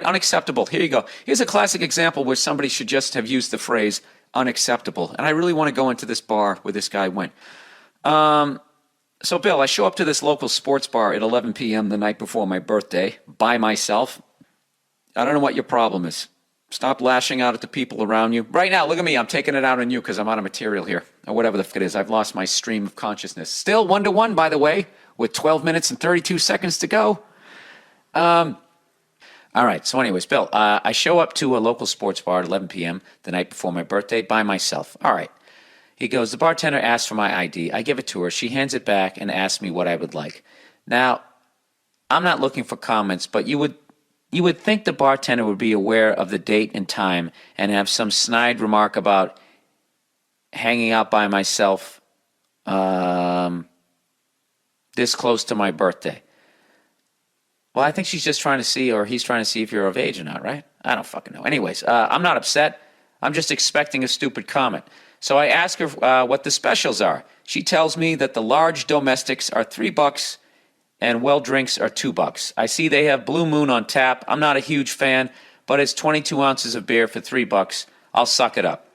Unacceptable. Here you go. Here's a classic example where somebody should just have used the phrase unacceptable. And I really want to go into this bar where this guy went. So, Bill, I show up to this local sports bar at 11 p.m. the night before my birthday by myself. I don't know what your problem is. Stop lashing out at the people around you. Right now, look at me. I'm taking it out on you because I'm out of material here. Or whatever the fuck it is. I've lost my stream of consciousness. Still 1-1, by the way, with 12 minutes and 32 seconds to go. All right. So anyways, Bill, I show up to a local sports bar at 11 p.m. the night before my birthday by myself. All right. He goes, the bartender asks for my ID. I give it to her. She hands it back and asks me what I would like. Now, I'm not looking for comments, but you would think the bartender would be aware of the date and time and have some snide remark about hanging out by myself this close to my birthday. Well, I think she's just trying to see, or he's trying to see if you're of age or not, right? I don't fucking know. Anyways, I'm not upset. I'm just expecting a stupid comment. So I ask her what the specials are. She tells me that the large domestics are $3 and well drinks are $2. I see they have Blue Moon on tap. I'm not a huge fan, but it's 22 ounces of beer for $3. I'll suck it up.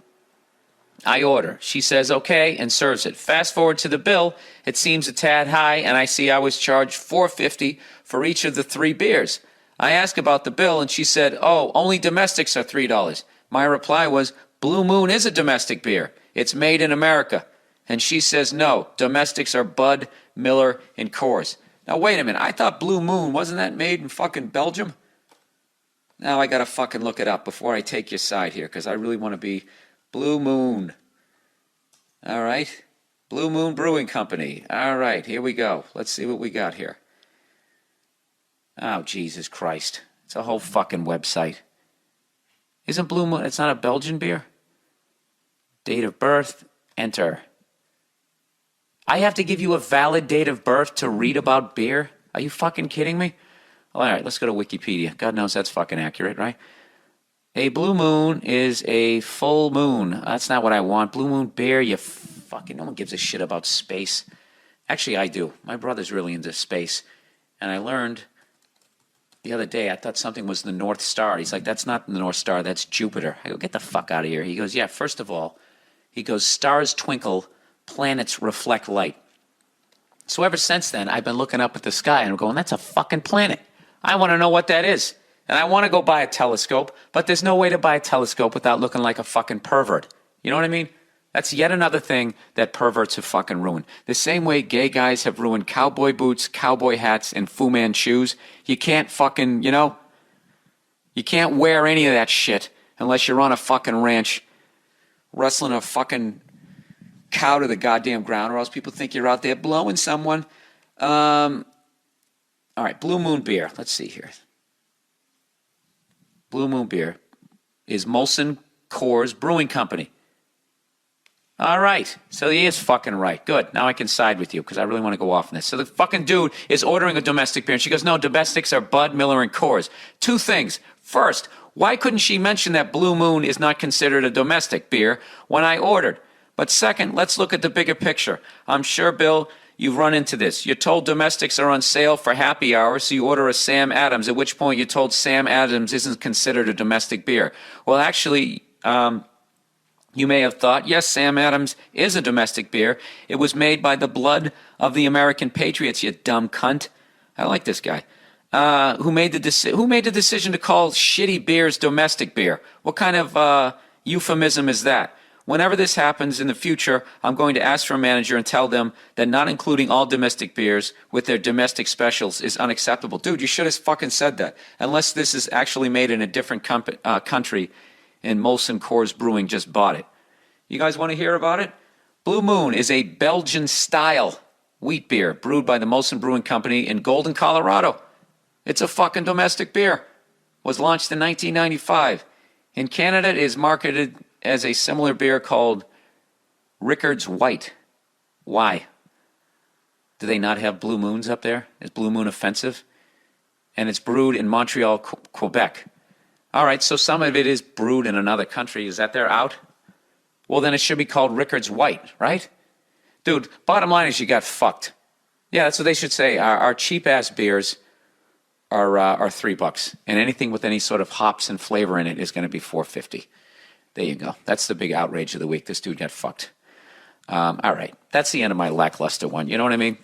I order. She says okay and serves it. Fast forward to the bill. It seems a tad high, and I see I was charged $4.50 for each of the 3 beers. I ask about the bill, and she said, oh, only domestics are $3. My reply was, Blue Moon is a domestic beer. It's made in America. And she says, no, domestics are Bud, Miller, and Coors. Now, wait a minute. I thought Blue Moon, wasn't that made in fucking Belgium? Now I got to fucking look it up before I take your side here, because I really want to be Blue Moon. All right. Blue Moon Brewing Company. All right, here we go. Let's see what we got here. Oh, Jesus Christ. It's a whole fucking website. Isn't Blue Moon, it's not a Belgian beer? Date of birth, enter. I have to give you a valid date of birth to read about beer? Are you fucking kidding me? All right, let's go to Wikipedia. God knows that's fucking accurate, right? A blue moon is a full moon. That's not what I want. Blue moon beer, you fucking, no one gives a shit about space. Actually, I do. My brother's really into space. And I learned the other day, I thought something was the North Star. He's like, that's not the North Star, that's Jupiter. I go, get the fuck out of here. He goes, yeah, first of all, he goes, stars twinkle, planets reflect light. So ever since then, I've been looking up at the sky and I'm going, that's a fucking planet. I want to know what that is. And I want to go buy a telescope, but there's no way to buy a telescope without looking like a fucking pervert. You know what I mean? That's yet another thing that perverts have fucking ruined. The same way gay guys have ruined cowboy boots, cowboy hats, and Fu Man shoes. You can't fucking, you can't wear any of that shit unless you're on a fucking ranch wrestling a fucking cow to the goddamn ground, or else people think you're out there blowing someone. All right, Blue Moon beer. Let's see here. Blue Moon beer is Molson Coors Brewing Company. All right, so he is fucking right. Good, now I can side with you because I really want to go off on this. So the fucking dude is ordering a domestic beer, and she goes, no, domestics are Bud, Miller, and Coors. 2 things. First, why couldn't she mention that Blue Moon is not considered a domestic beer when I ordered? But second, let's look at the bigger picture. I'm sure, Bill, you've run into this. You're told domestics are on sale for happy hour, so you order a Sam Adams, at which point you're told Sam Adams isn't considered a domestic beer. Well, actually, you may have thought, yes, Sam Adams is a domestic beer. It was made by the blood of the American patriots, you dumb cunt. I like this guy. Who made the decision to call shitty beers domestic beer? What kind of euphemism is that? Whenever this happens in the future, I'm going to ask for a manager and tell them that not including all domestic beers with their domestic specials is unacceptable. Dude, you should have fucking said that. Unless this is actually made in a different country and Molson Coors Brewing just bought it. You guys want to hear about it? Blue Moon is a Belgian-style wheat beer brewed by the Molson Brewing Company in Golden, Colorado. It's a fucking domestic beer. Was launched in 1995. In Canada, it is marketed as a similar beer called Rickard's White. Why? Do they not have Blue Moons up there? Is Blue Moon offensive? And it's brewed in Montreal, Quebec. All right, so some of it is brewed in another country. Is that they're out? Well, then it should be called Rickard's White, right? Dude, bottom line is you got fucked. Yeah, that's what they should say. Our cheap-ass beers are $3, and anything with any sort of hops and flavor in it is going to be $4.50. There you go. That's the big outrage of the week. This dude got fucked. All right, that's the end of my lackluster one. You know what I mean?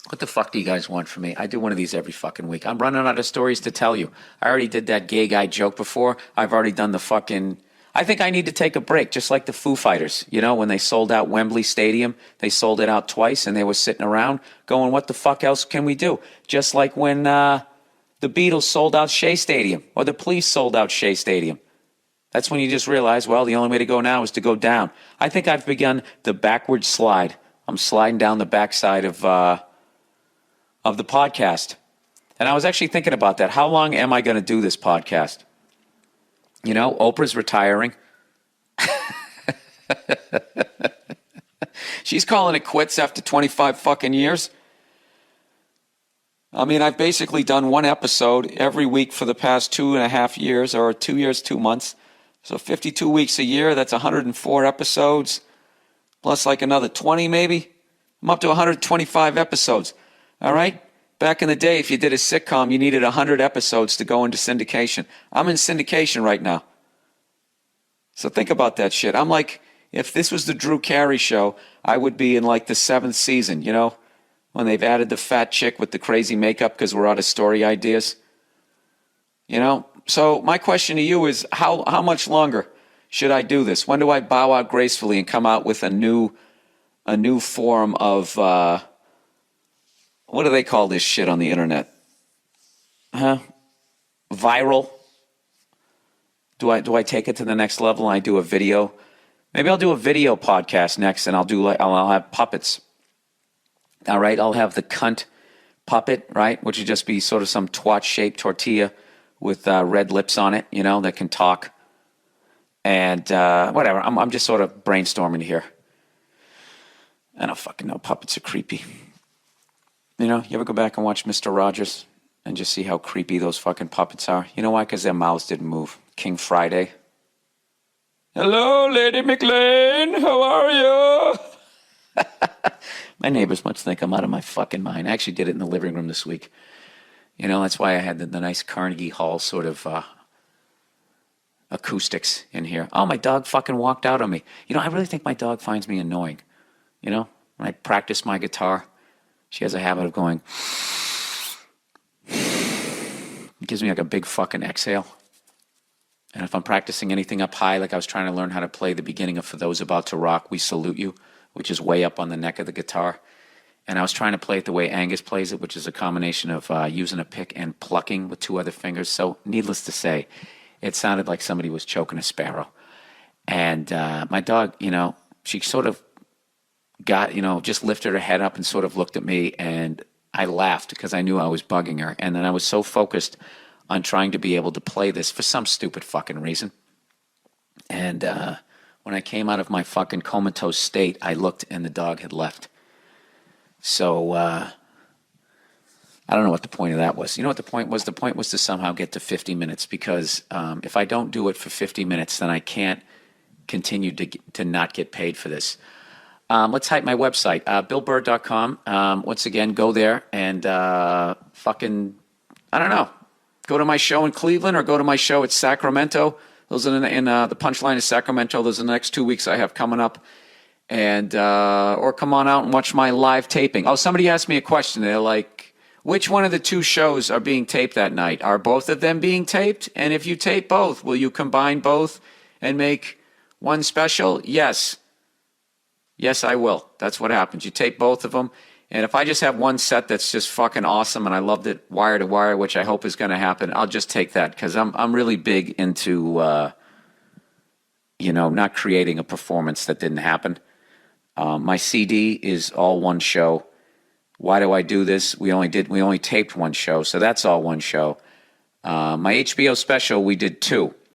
What the fuck do you guys want from me? I do one of these every fucking week. I'm running out of stories to tell you. I already did that gay guy joke before. I've already done the fucking... I think I need to take a break, just like the Foo Fighters. You know, when they sold out Wembley Stadium, they sold it out twice, and they were sitting around going, what the fuck else can we do? Just like when the Beatles sold out Shea Stadium, or the Police sold out Shea Stadium. That's when you just realize, well, the only way to go now is to go down. I think I've begun the backward slide. I'm sliding down the backside of the podcast. And I was actually thinking about that. How long am I going to do this podcast? You know, Oprah's retiring. She's calling it quits after 25 fucking years. I mean, I've basically done one episode every week for the past 2.5 years, or 2 years, 2 months. So 52 weeks a year, that's 104 episodes, plus like another 20 maybe. I'm up to 125 episodes. All right? Back in the day, if you did a sitcom, you needed 100 episodes to go into syndication. I'm in syndication right now. So think about that shit. I'm like, if this was the Drew Carey show, I would be in like the 7th season, you know, when they've added the fat chick with the crazy makeup because we're out of story ideas. You know? So my question to you is, how much longer should I do this? When do I bow out gracefully and come out with a new form of... what do they call this shit on the internet? Huh? Viral? Do I take it to the next level and I do a video? Maybe I'll do a video podcast next, and I'll have puppets. All right, I'll have the cunt puppet, right, which would just be sort of some twat-shaped tortilla with red lips on it, you know, that can talk. And whatever, I'm just sort of brainstorming here. I don't fucking know, puppets are creepy. You know, you ever go back and watch Mr. Rogers and just see how creepy those fucking puppets are? You know why? Because their mouths didn't move. King Friday. Hello, Lady McLean. How are you? My neighbors must think I'm out of my fucking mind. I actually did it in the living room this week. You know, that's why I had the nice Carnegie Hall sort of acoustics in here. Oh, my dog fucking walked out on me. You know, I really think my dog finds me annoying. You know, when I practice my guitar, she has a habit of going... It gives me like a big fucking exhale. And if I'm practicing anything up high, like I was trying to learn how to play the beginning of For Those About to Rock, We Salute You, which is way up on the neck of the guitar. And I was trying to play it the way Angus plays it, which is a combination of using a pick and plucking with 2 other fingers. So needless to say, it sounded like somebody was choking a sparrow. And my dog, you know, she sort of got, you know, just lifted her head up and sort of looked at me, and I laughed because I knew I was bugging her. And then I was so focused on trying to be able to play this for some stupid fucking reason. And when I came out of my fucking comatose state, I looked and the dog had left. So I don't know what the point of that was. You know what the point was? The point was to somehow get to 50 minutes, because if I don't do it for 50 minutes, then I can't continue to not get paid for this. Let's hype my website, BillBurr.com. Once again, go there and fucking, I don't know, go to my show in Cleveland or go to my show at Sacramento. Those are in the Punchline is Sacramento. Those are the next 2 weeks I have coming up. And or come on out and watch my live taping. Oh, somebody asked me a question. They're like, which one of the 2 shows are being taped that night? Are both of them being taped? And if you tape both, will you combine both and make one special? Yes. Yes, I will. That's what happens. You tape both of them. And if I just have one set that's just fucking awesome and I loved it wire to wire, which I hope is going to happen, I'll just take that, because I'm really big into, you know, not creating a performance that didn't happen. My CD is all one show. Why do I do this? We only taped one show, so that's all one show. My HBO special, we did 2.